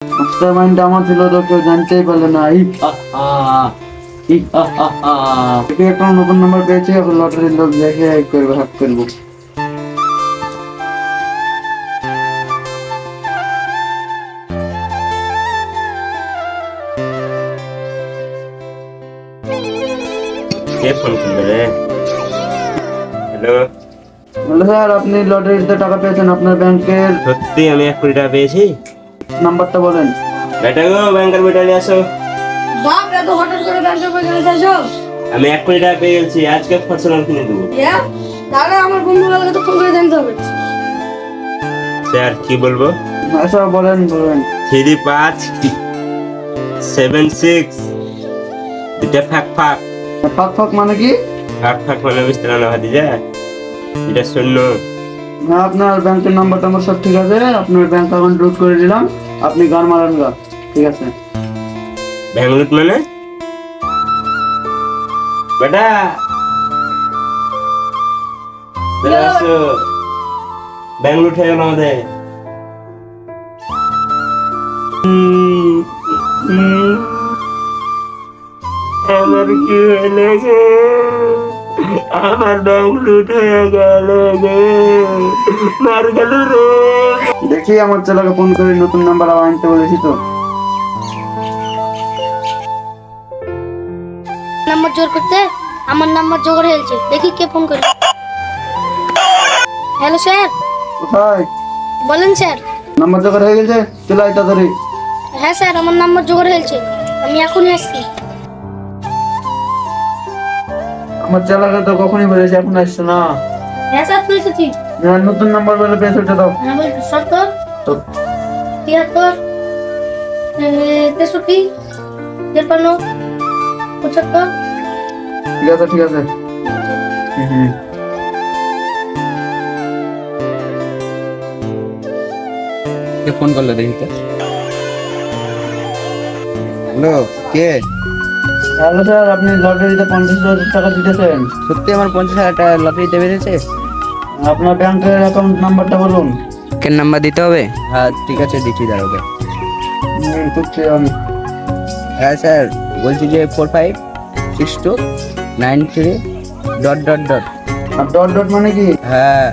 Master mind আমার ছিল তো কেউ জানতেই পারলো না। একটা নতুন নাম্বার পেয়েছি, এখন লটারির লোক দেখে করবো, হাক করবো। কে ফোন করবে রে? হ্যালো বলে স্যার আপনি লটারিতে টাকা পেয়েছেন, আপনার ব্যাংকের সত্যি আমি 1 কোটি টাকা পেয়েছি। নাম্বারটা বলেন। বেটা গো, ব্যাংকের বেটা নিয়ে আসো। বাপ রে, তো হঠাৎ করে ব্যাংকের বই কিনে চাইছো? আমি 1 কোটি টাকা পেয়ে গেছি, আজকে পার্সোনাল কিনে দেবো। তাহলে আমার বন্ধুগুলোকে তো ফোন করে জানতে হবে। স্যার কি বলবো? আচ্ছা বলেন বলেন। 3576 এটা ফাঁক ফাঁক। ফাঁক ফাঁক মানে কি? ফাঁক ফাঁক মানে বুঝতে না ভাতি যা, এটা শূন্য। না, আপনার ব্যাংকের নাম্বারটা আমার সব ঠিক আছে, আপনার ব্যাংক অ্যাকাউন্ট লুট করে দিলাম, আপনি গান মারান গা। ঠিক আছে। ব্যাংক লুট মানে? বেটা ব্যাংক লুট হয়ে গেল আমাদের। আমার কি হলো গো? আমার ব্যাংক লুট হয়ে গেল গো, মার গেল রে। দেখি আমার ছেলেকে ফোন করে নতুন নাম্বার আনতে বলেছি তো। নাম্বার জোর করতে আমার নাম্বার জোগাড় হয়েছে, দেখি কে ফোন করে। Hello sir. কোথায়? বলেন স্যার। নাম্বার জোগাড় হয়ে গেছে, চলে আয় তাড়াতাড়ি। হ্যাঁ স্যার, আমার নাম্বার জোগাড় হয়েছে, আমি এখনই আসছি। আমার ছেলেকে তো কখনই বলেছি, এখন আসছে না। হ্যাঁ স্যার, তুই এসেছি। নতুন নাম্বার বলে পেয়েছে, ওটা দাও। হ্যাঁ বলছি, 70 তো 73 63 53 75। ঠিক আছে ঠিক আছে। কে ফোন করলো দেখি তো। হ্যালো, কে? হ্যালো স্যার, আপনি লটারিতে 50,000 টাকা জিতেছেন। সত্যি আমার 50,000 টাকা লটারিতে বেরিয়েছে? আপনার ব্যাংকের অ্যাকাউন্ট নাম্বারটা বলুন। কেন নাম্বার দিতে হবে? হ্যাঁ ঠিক আছে, দিচ্ছি দাঁড়াবে। করছি আমি। হ্যাঁ স্যার, বলছি যে 456293 ... আর ডট ডট মানে কি? হ্যাঁ,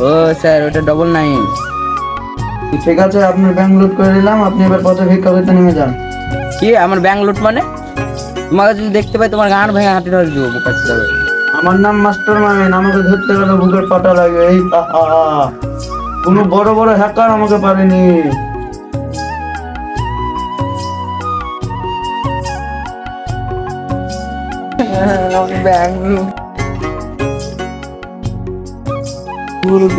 ও স্যার ওটা 99। ঠিক আছে, আপনার ব্যাংক লুট করে দিলাম, আপনি এবার পথে ভিক্ষা করতে নেমে যান। কি আমার ব্যাংক লুট মানে? তোমাকে যদি দেখতে পাই তোমার গাঁট ভেঙে হাতে ধরে দেবো, বোকা ছেলে। আমার নাম মাস্টার মাইন, আমাকে ধরতে গেলে বুকের পাটা লাগে। এই কোনো বড় বড় হ্যাকার আমাকে পারেনি। ব্যাংক লুট